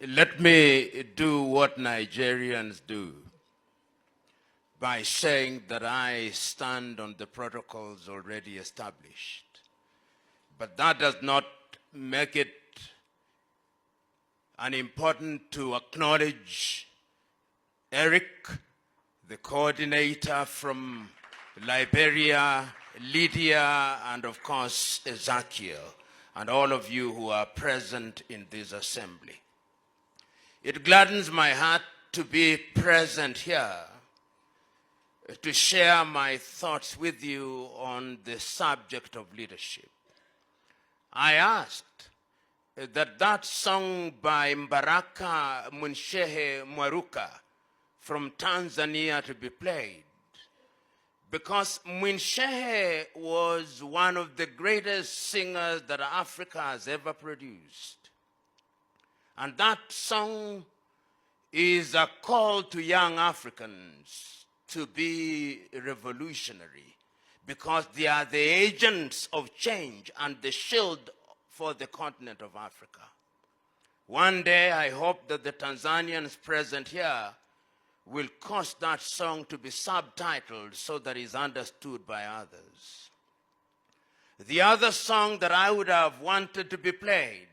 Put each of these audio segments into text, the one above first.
Let me do what Nigerians do by saying that I stand on the protocols already established. But that does not make it unimportant to acknowledge Eric, the coordinator from Liberia, Lydia, and of course Ezekiel, and all of you who are present in this assembly. It gladdens my heart to be present here to share my thoughts with you on the subject of leadership. I asked that song by Mbaraka Munshehe Mwaruka from Tanzania to be played, because Munshehe was one of the greatest singers that Africa has ever produced. And that song is a call to young Africans to be revolutionary, because they are the agents of change and the shield for the continent of Africa. One day, I hope that the Tanzanians present here will cause that song to be subtitled so that it's understood by others. The other song that I would have wanted to be played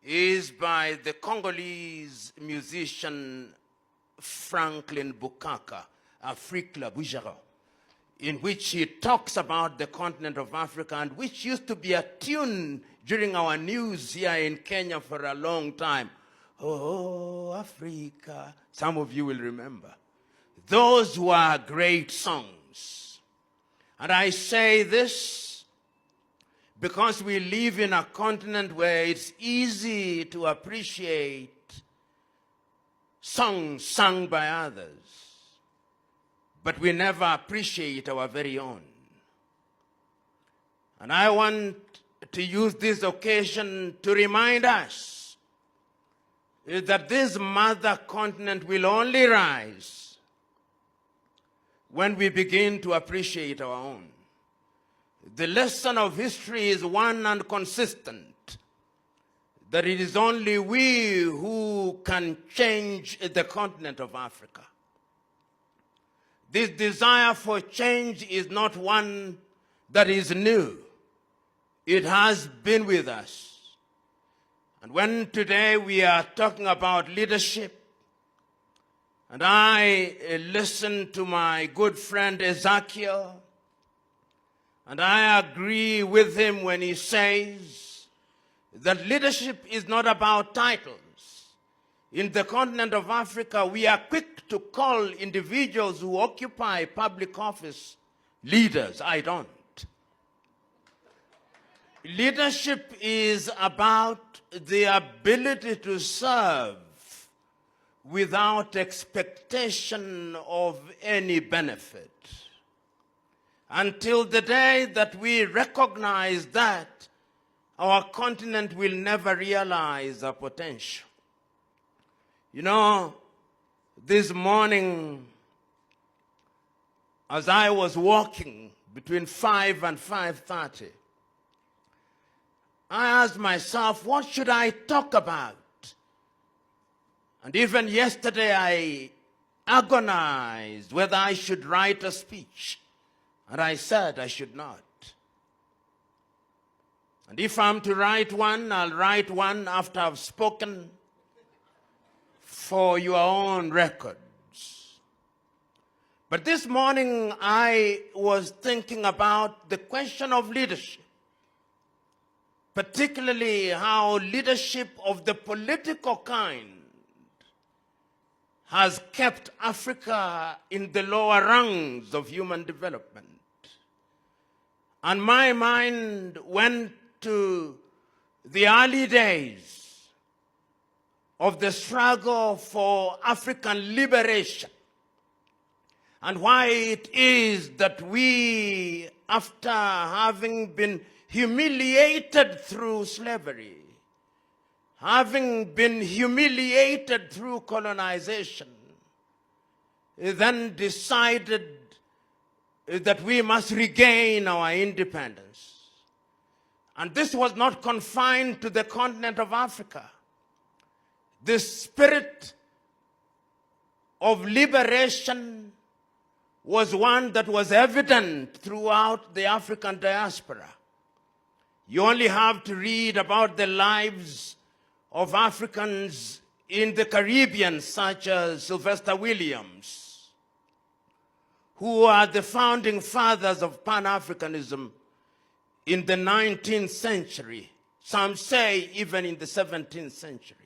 is by the Congolese musician Franklin Bukaka, Afrique Bujara, in which he talks about the continent of Africa, and which used to be a tune during our news here in Kenya for a long time. Oh, Africa. Some of you will remember. Those were great songs. And I say this because we live in a continent where it's easy to appreciate songs sung by others, but we never appreciate our very own. And I want to use this occasion to remind us that this mother continent will only rise when we begin to appreciate our own. The lesson of history is one and consistent, that it is only we who can change the continent of Africa. This desire for change is not one that is new. It has been with us. And when today we are talking about leadership, and I listen to my good friend Ezekiel, and I agree with him when he says that leadership is not about titles. In the continent of Africa, we are quick to call individuals who occupy public office leaders. I don't. Leadership is about the ability to serve without expectation of any benefit. Until the day that we recognize that, our continent will never realize our potential. You know, this morning, as I was walking between 5 and 5:30, I asked myself, what should I talk about? And even yesterday, I agonized whether I should write a speech. And I said I should not. And if I'm to write one, I'll write one after I've spoken for your own records. But this morning, I was thinking about the question of leadership, particularly how leadership of the political kind has kept Africa in the lower rungs of human development. And my mind went to the early days of the struggle for African liberation, and why it is that we, after having been humiliated through slavery, having been humiliated through colonization, then decided that we must regain our independence. And this was not confined to the continent of Africa. the spirit of liberation was one that was evident throughout the African diaspora. You only have to read about the lives of Africans in the Caribbean, such as Sylvester Williams, who are the founding fathers of Pan-Africanism in the 19th century. Some say even in the 17th century.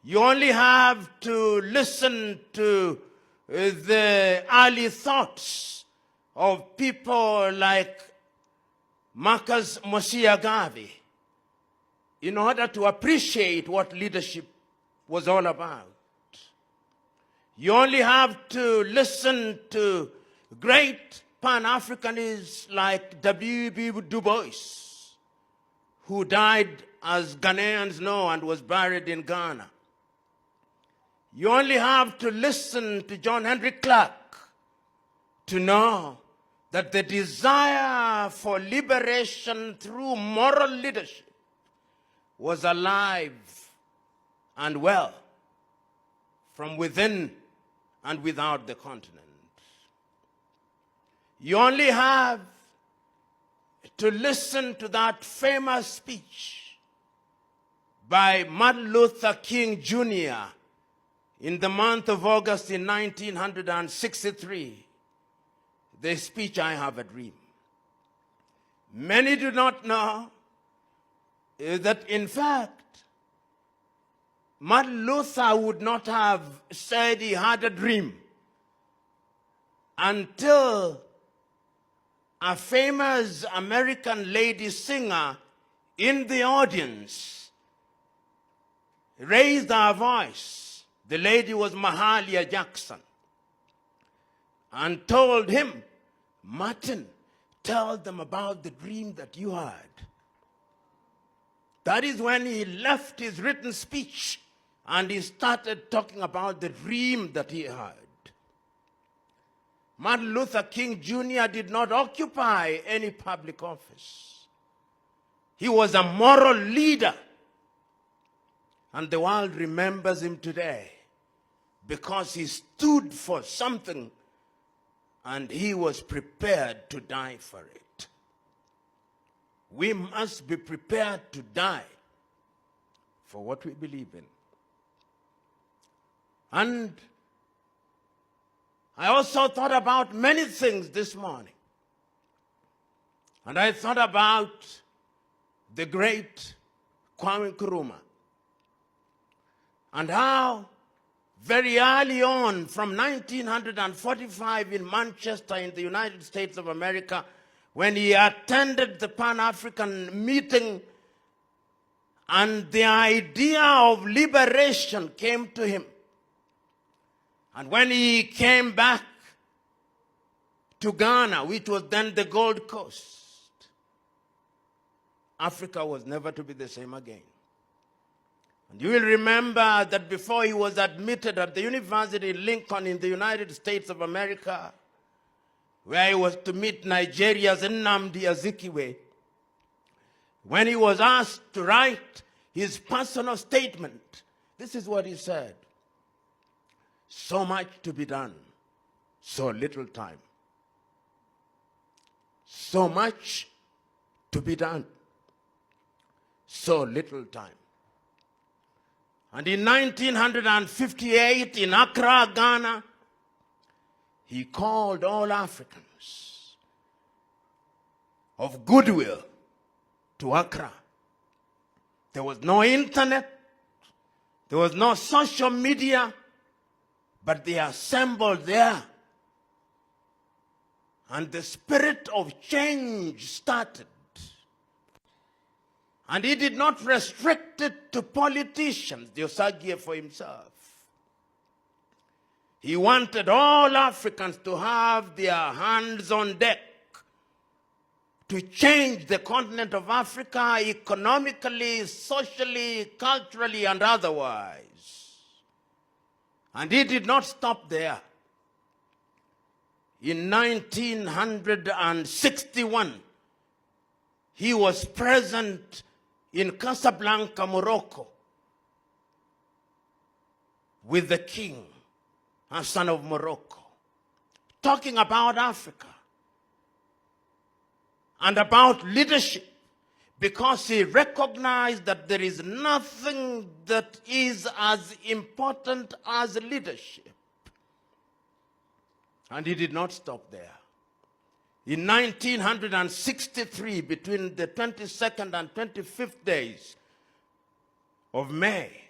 You only have to listen to the early thoughts of people like Marcus Mosiagavi in order to appreciate what leadership was all about. You only have to listen to great Pan-Africanists like W.B. Du Bois, who died, as Ghanaians know, and was buried in Ghana. You only have to listen to John Henry Clark to know that the desire for liberation through moral leadership was alive and well from within and without the continent. You only have to listen to that famous speech by Martin Luther King Jr. in the month of August in 1963, the speech, "I Have a Dream." Many do not know that, in fact, Martin Luther would not have said he had a dream until a famous American lady singer in the audience raised her voice. The lady was Mahalia Jackson, and told him, "Martin, tell them about the dream that you had." That is when he left his written speech and he started talking about the dream that he had. Martin Luther King Jr. did not occupy any public office. He was a moral leader, and the world remembers him today because he stood for something and he was prepared to die for it. We must be prepared to die for what we believe in. And I also thought about many things this morning. And I thought about the great Kwame Nkrumah and how very early on, from 1945 in Manchester in the United States of America, when he attended the Pan-African meeting and the idea of liberation came to him. And when he came back to Ghana, which was then the Gold Coast, Africa was never to be the same again. And you will remember that before he was admitted at the University in Lincoln in the United States of America, where he was to meet Nigeria's Nnamdi Azikiwe, when he was asked to write his personal statement, this is what he said: "So much to be done, so little time. So much to be done, so little time." And in 1958, in Accra, Ghana, he called all Africans of goodwill to Accra. There was no internet, there was no social media, but they assembled there. And the spirit of change started. And he did not restrict it to politicians, Diosagie for himself. He wanted all Africans to have their hands on deck to change the continent of Africa economically, socially, culturally, and otherwise. And he did not stop there. In 1961, he was present in Casablanca, Morocco, with the king, Hassan of Morocco, talking about Africa and about leadership, because he recognized that there is nothing that is as important as leadership. And he did not stop there. In 1963, between the 22nd and 25th days of May,